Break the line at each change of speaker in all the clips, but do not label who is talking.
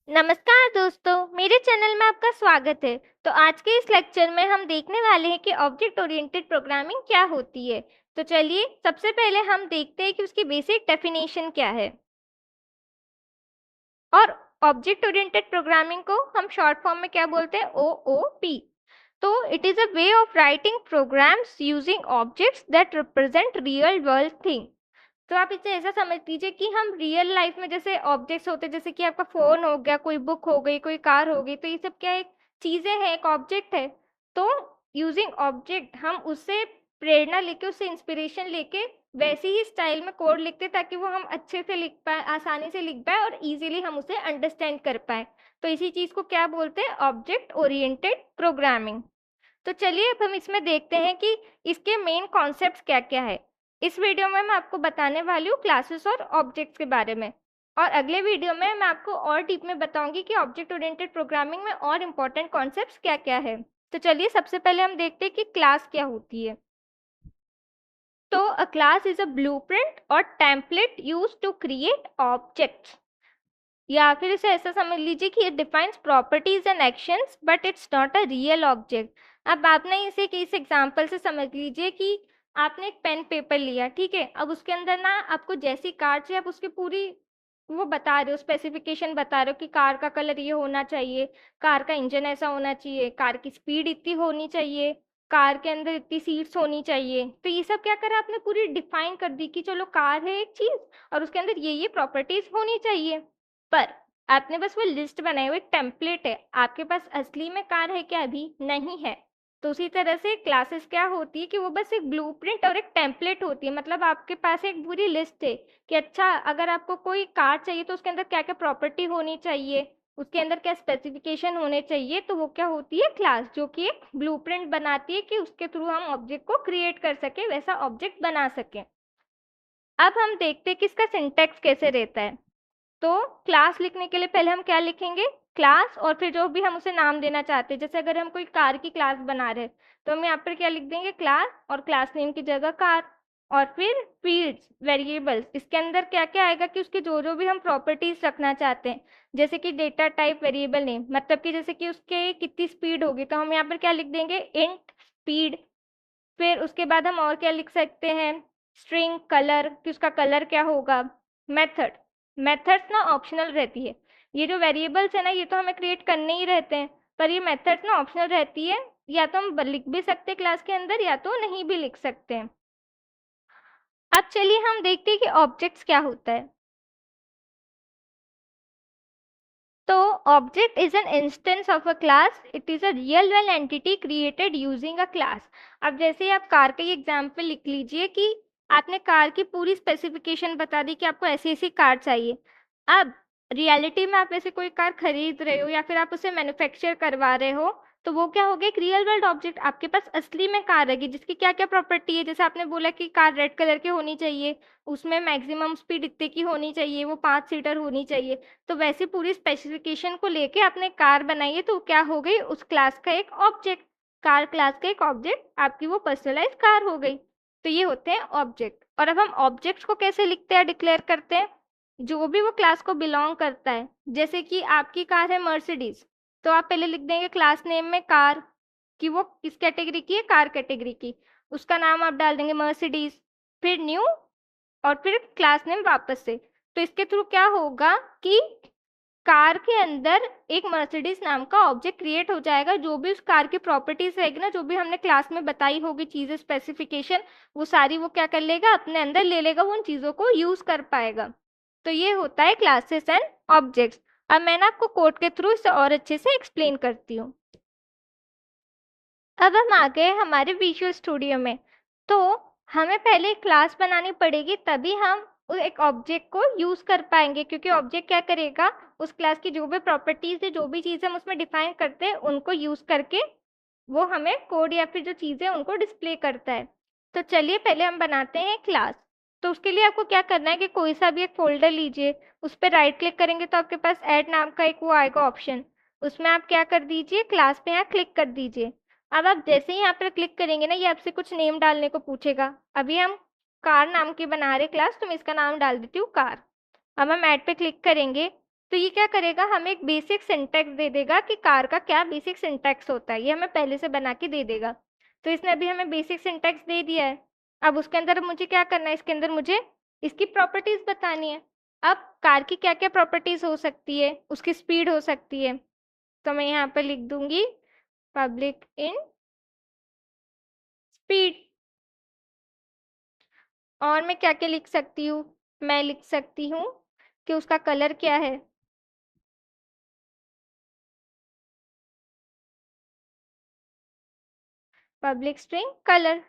नमस्कार दोस्तों, मेरे चैनल में आपका स्वागत है। तो आज के इस लेक्चर में हम देखने वाले हैं कि ऑब्जेक्ट ओरिएंटेड प्रोग्रामिंग क्या होती है। तो चलिए सबसे पहले हम देखते हैं कि उसकी बेसिक डेफिनेशन क्या है। और ऑब्जेक्ट ओरिएंटेड प्रोग्रामिंग को हम शॉर्ट फॉर्म में क्या बोलते हैं, OOP। तो it is a way of writing programs using objects that represent real world thing. तो आप इसे ऐसा समझ लीजिए कि हम रियल लाइफ में जैसे ऑब्जेक्ट्स होते हैं, जैसे कि आपका फ़ोन हो गया, कोई बुक हो गई, कोई कार हो गई, तो ये सब क्या एक चीज़ें हैं, एक ऑब्जेक्ट है। तो यूजिंग ऑब्जेक्ट हम उससे प्रेरणा लेके, उससे इंस्पिरेशन लेके वैसे ही स्टाइल में कोड लिखते ताकि वो हम अच्छे से लिख पाए, आसानी से लिख पाए और ईजिली हम उसे अंडरस्टैंड कर पाए। तो इसी चीज़ को क्या बोलते हैं, ऑब्जेक्ट ओरिएंटेड प्रोग्रामिंग। तो चलिए अब हम इसमें देखते हैं कि इसके मेन कॉन्सेप्ट्स क्या-क्या है। इस वीडियो में मैं आपको बताने वाली हूँ क्लासेस और ऑब्जेक्ट्स के बारे में, और अगले वीडियो में मैं आपको और डीप में बताऊंगी कि ऑब्जेक्ट ओरिएंटेड प्रोग्रामिंग में और इम्पोर्टेंट कॉन्सेप्ट्स क्या-क्या है। तो चलिए सबसे पहले हम देखते हैं कि क्लास क्या होती है। तो a class is a blueprint और template used to create objects, या फिर इसे ऐसा समझ लीजिए कि it defines properties and actions but it's not a real object. अब आपने इसे किस एग्जांपल से समझ लीजिए कि आपने एक पेन पेपर लिया, ठीक है। अब उसके अंदर ना आपको जैसी कार चाहिए आप उसकी पूरी वो बता रहे हो, स्पेसिफिकेशन बता रहे हो कि कार का कलर ये होना चाहिए, कार का इंजन ऐसा होना चाहिए, कार की स्पीड इतनी होनी चाहिए, कार के अंदर इतनी सीट्स होनी चाहिए। तो ये सब क्या करा आपने, पूरी डिफाइन कर दी कि चलो कार है एक चीज़ और उसके अंदर ये प्रॉपर्टीज होनी चाहिए। पर आपने बस वो लिस्ट बनाई, वो एक टेम्पलेट है, आपके पास असली में कार है क्या, अभी नहीं है। तो उसी तरह से क्लासेस क्या होती है कि वो बस एक ब्लूप्रिंट और एक टेम्पलेट होती है। मतलब आपके पास एक पूरी लिस्ट है कि अच्छा अगर आपको कोई कार चाहिए तो उसके अंदर क्या क्या प्रॉपर्टी होनी चाहिए, उसके अंदर क्या स्पेसिफिकेशन होने चाहिए। तो वो क्या होती है, क्लास, जो कि एक ब्लूप्रिंट बनाती है कि उसके थ्रू हम ऑब्जेक्ट को क्रिएट कर सके, वैसा ऑब्जेक्ट बना सके। अब हम देखते हैं कि इसका सिंटैक्स कैसे रहता है। तो क्लास लिखने के लिए पहले हम क्या लिखेंगे, क्लास, और फिर जो भी हम उसे नाम देना चाहते हैं। जैसे अगर हम कोई कार की क्लास बना रहे हैं तो हम यहाँ पर क्या लिख देंगे, क्लास, और क्लास नेम की जगह कार। और फिर फील्ड्स, वेरिएबल्स, इसके अंदर क्या क्या आएगा कि उसके जो जो भी हम प्रॉपर्टीज रखना चाहते हैं। जैसे कि डेटा टाइप वेरिएबल नेम, मतलब कि जैसे कि उसके कितनी स्पीड होगी तो हम यहाँ पर क्या लिख देंगे, इंट स्पीड। फिर उसके बाद हम और क्या लिख सकते हैं, स्ट्रिंग कलर, कि उसका कलर क्या होगा। मेथड, मेथड्स ना ऑप्शनल रहती है। ये जो वेरिएबल्स है ना, ये तो हमें क्रिएट करने ही रहते हैं, पर ये मेथड्स ना ऑप्शनल रहती है। या तो हम लिख भी सकते हैं क्लास के अंदर, या तो नहीं भी लिख सकते हैं। अब चलिए हम देखते हैं कि ऑब्जेक्ट्स क्या होता है। तो object is an instance of a class, it is a real world entity created using a class. अब जैसे आप कार का ही एग्जांपल लिख लीजिए कि आपने कार की पूरी स्पेसिफिकेशन बता दी कि आपको ऐसी ऐसी कार चाहिए। अब रियलिटी में आप ऐसे कोई कार खरीद रहे हो या फिर आप उसे मैन्युफैक्चर करवा रहे हो, तो वो क्या हो गया, एक रियल वर्ल्ड ऑब्जेक्ट। आपके पास असली में कार रहेगी जिसकी क्या क्या प्रॉपर्टी है। जैसे आपने बोला कि कार रेड कलर की होनी चाहिए, उसमें मैक्सिमम स्पीड इतने की होनी चाहिए, वो 5 सीटर होनी चाहिए। तो वैसे पूरी स्पेसिफिकेशन को लेके आपने कार बनाई है, तो क्या हो गई, उस क्लास का एक ऑब्जेक्ट, कार क्लास का एक ऑब्जेक्ट, आपकी वो पर्सनलाइज कार हो गई। तो ये होते हैं ऑब्जेक्ट। और अब हम ऑब्जेक्ट्स को कैसे लिखते हैं, डिक्लेयर करते हैं, जो भी वो क्लास को बिलोंग करता है। जैसे कि आपकी कार है मर्सिडीज, तो आप पहले लिख देंगे क्लास नेम में कार, कि वो किस कैटेगरी की है, कार कैटेगरी की। उसका नाम आप डाल देंगे मर्सिडीज, फिर न्यू, और फिर क्लास नेम वापस से। तो इसके थ्रू क्या होगा कि कार के अंदर एक मर्सिडीज नाम का ऑब्जेक्ट क्रिएट हो जाएगा। जो भी उस कार की प्रॉपर्टीज रहेगी ना, जो भी हमने क्लास में बताई होगी चीजें, स्पेसिफिकेशन, वो सारी वो क्या कर लेगा, अपने अंदर ले लेगा, वो उन चीजों को यूज कर पाएगा। तो ये होता है क्लासेस एंड ऑब्जेक्ट्स। अब मैं ना आपको कोड के थ्रू इसे और अच्छे से एक्सप्लेन करती हूँ। अब हम आ गए हमारे विजुअल स्टूडियो में। तो हमें पहले एक क्लास बनानी पड़ेगी, तभी हम एक ऑब्जेक्ट को यूज कर पाएंगे, क्योंकि ऑब्जेक्ट क्या करेगा, उस क्लास की जो भी प्रॉपर्टीज है, जो भी चीजें हम उसमें डिफाइन करते हैं, उनको यूज करके वो हमें कोड या फिर जो चीजें उनको डिस्प्ले करता है। तो चलिए पहले हम बनाते हैं क्लास। तो उसके लिए आपको क्या करना है कि कोई सा भी एक फोल्डर लीजिए, उस पर राइट क्लिक करेंगे तो आपके पास ऐड नाम का एक वो आएगा ऑप्शन। उसमें आप क्या कर दीजिए, क्लास पे यहाँ क्लिक कर दीजिए। अब आप जैसे ही यहाँ पर क्लिक करेंगे ना, ये आपसे कुछ नेम डालने को पूछेगा। अभी हम कार नाम की बना रहे क्लास, तो मैं इसका नाम डाल देती हूँ कार। अब हम ऐड पे क्लिक करेंगे, तो ये क्या करेगा, हमें एक बेसिक सिंटैक्स दे देगा कि कार का क्या बेसिक सिंटैक्स होता है, ये हमें पहले से बना के दे देगा। तो इसने अभी हमें बेसिक सिंटैक्स दे दिया है। अब उसके अंदर मुझे क्या करना है, इसके अंदर मुझे इसकी प्रॉपर्टीज बतानी है। अब कार की क्या क्या प्रॉपर्टीज हो सकती है, उसकी स्पीड हो सकती है, तो मैं यहाँ पर लिख दूंगी पब्लिक इन स्पीड। और मैं क्या क्या लिख सकती हूँ, मैं लिख सकती हूँ कि उसका कलर क्या है, पब्लिक स्ट्रिंग कलर।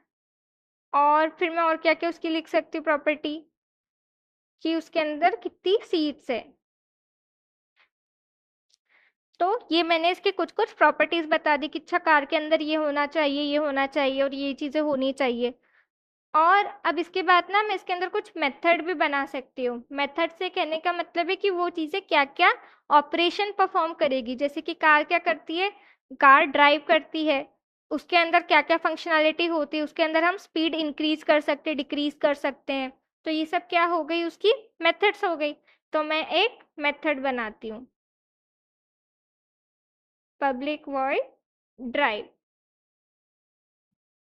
और फिर मैं और क्या क्या उसकी लिख सकती हूँ प्रॉपर्टी, कि उसके अंदर कितनी सीट्स है। तो ये मैंने इसके कुछ कुछ प्रॉपर्टीज बता दी कि अच्छा कार के अंदर ये होना चाहिए, ये होना चाहिए और ये चीज़ें होनी चाहिए। और अब इसके बाद ना मैं इसके अंदर कुछ मेथड भी बना सकती हूँ। मेथड से कहने का मतलब है कि वो चीज़ें क्या क्या ऑपरेशन परफॉर्म करेगी, जैसे कि कार क्या करती है, कार ड्राइव करती है, उसके अंदर क्या क्या फंक्शनैलिटी होती है, उसके अंदर हम स्पीड इंक्रीज कर सकते हैं, डिक्रीज कर सकते हैं। तो ये सब क्या हो गई, उसकी मेथड्स हो गई। तो मैं एक मेथड बनाती हूँ, पब्लिक वॉइड ड्राइव।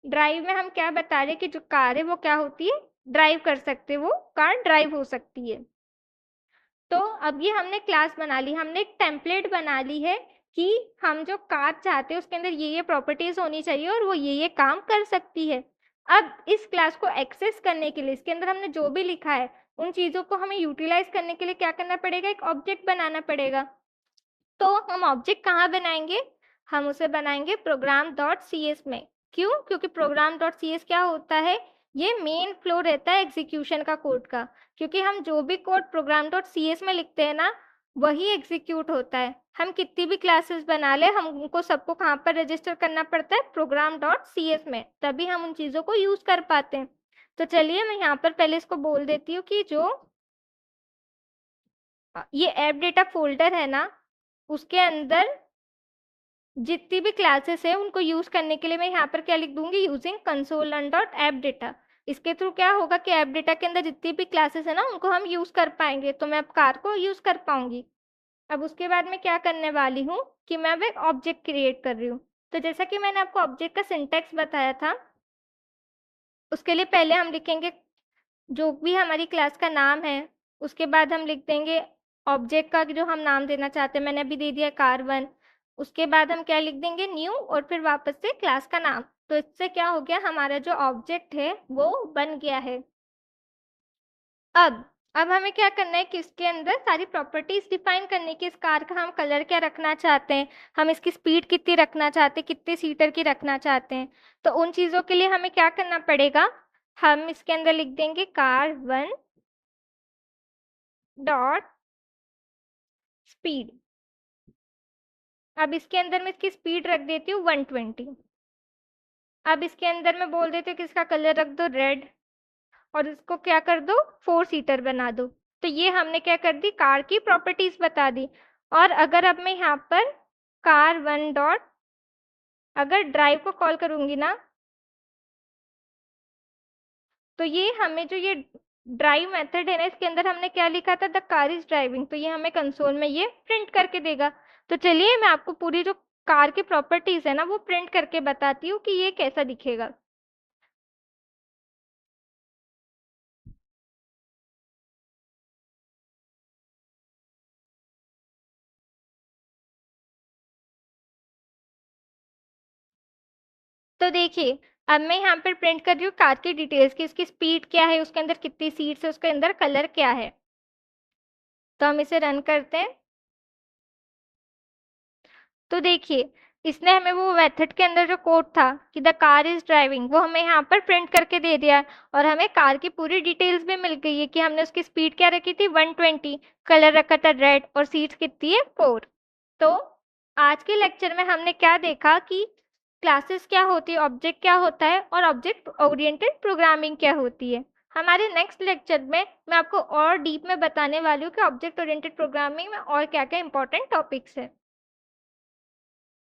ड्राइव में हम क्या बता रहे हैं कि जो कार है वो क्या होती है, ड्राइव कर सकते, वो कार ड्राइव हो सकती है। तो अब ये हमने क्लास बना ली, हमने एक टेम्पलेट बना ली है कि हम जो कार चाहते हैं उसके अंदर ये प्रॉपर्टीज होनी चाहिए और वो ये काम कर सकती है। अब इस क्लास को एक्सेस करने के लिए इसके अंदर हमने जो भी लिखा है उन चीज़ों को हमें यूटिलाइज करने के लिए क्या करना पड़ेगा, एक ऑब्जेक्ट बनाना पड़ेगा। तो हम ऑब्जेक्ट कहाँ बनाएंगे, हम उसे बनाएंगे प्रोग्राम डॉट सी एस में। क्यों, क्योंकि प्रोग्राम डॉट सी एस क्या होता है, ये मेन फ्लो रहता है एग्जीक्यूशन का कोड का। क्योंकि हम जो भी code program dot C S में लिखते हैं ना, वही एग्जीक्यूट होता है। हम कितनी भी क्लासेस बना ले, हम उनको सबको कहाँ पर रजिस्टर करना पड़ता है, प्रोग्राम डॉट सी एस में, तभी हम उन चीज़ों को यूज़ कर पाते हैं। तो चलिए मैं यहाँ पर पहले इसको बोल देती हूँ कि जो ये ऐप डेटा फोल्डर है ना, उसके अंदर जितनी भी क्लासेस है उनको यूज करने के लिए मैं यहाँ पर क्या लिख दूंगी, using console run dot app data. इसके थ्रू क्या होगा कि ऐप डेटा के अंदर जितनी भी क्लासेस है ना उनको हम यूज कर पाएंगे, तो मैं अब कार को यूज कर पाऊंगी। अब उसके बाद मैं क्या करने वाली हूँ कि मैं अब एक ऑब्जेक्ट क्रिएट कर रही हूँ। तो जैसा कि मैंने आपको ऑब्जेक्ट का सिंटेक्स बताया था, उसके लिए पहले हम लिखेंगे जो भी हमारी क्लास का नाम है, उसके बाद हम लिख देंगे ऑब्जेक्ट का जो हम नाम देना चाहते हैं, मैंने अभी दे दिया कार1। उसके बाद हम क्या लिख देंगे, न्यू, और फिर वापस से क्लास का नाम। तो इससे क्या हो गया, हमारा जो ऑब्जेक्ट है वो बन गया है। अब हमें क्या करना है कि इसके अंदर सारी प्रॉपर्टीज डिफाइन करने की, इस कार का हम कलर क्या रखना चाहते हैं, हम इसकी स्पीड कितनी रखना चाहते हैं, कितने सीटर की रखना चाहते हैं। तो उन चीज़ों के लिए हमें क्या करना पड़ेगा, हम इसके अंदर लिख देंगे कार1 डॉट स्पीड। अब इसके अंदर मैं इसकी स्पीड रख देती हूँ 120। अब इसके अंदर मैं बोल देती हूँ कि इसका कलर रख दो रेड, और इसको क्या कर दो, 4 सीटर बना दो। तो ये हमने क्या कर दी, कार की प्रॉपर्टीज बता दी। और अगर अब मैं यहाँ पर कार1 डॉट अगर ड्राइव को कॉल करूंगी ना, तो ये हमें जो ये ड्राइव मेथड है ना, इसके अंदर हमने क्या लिखा था, द कार इज ड्राइविंग, तो ये हमें कंसोल में ये प्रिंट करके देगा। तो चलिए मैं आपको पूरी जो कार की प्रॉपर्टीज है ना वो प्रिंट करके बताती हूँ कि ये कैसा दिखेगा। तो देखिए, अब मैं यहाँ पर प्रिंट कर रही हूँ कार की डिटेल्स की, इसकी स्पीड क्या है, उसके अंदर कितनी सीट्स है, उसके अंदर कलर क्या है। तो हम इसे रन करते हैं। तो देखिए, इसने हमें वो मेथड के अंदर जो कोड था कि द कार इज ड्राइविंग, वो हमें यहाँ पर प्रिंट करके दे दिया है। और हमें कार की पूरी डिटेल्स भी मिल गई है कि हमने उसकी स्पीड क्या रखी थी, 120, कलर रखा था रेड, और सीट्स कितनी है, 4। तो आज के लेक्चर में हमने क्या देखा कि क्लासेस क्या होती है, ऑब्जेक्ट क्या होता है, और ऑब्जेक्ट ओरिएंटेड प्रोग्रामिंग क्या होती है। हमारे नेक्स्ट लेक्चर में मैं आपको और डीप में बताने वाली हूँ कि ऑब्जेक्ट ओरिएंटेड प्रोग्रामिंग में और क्या क्या इंपॉर्टेंट टॉपिक्स है।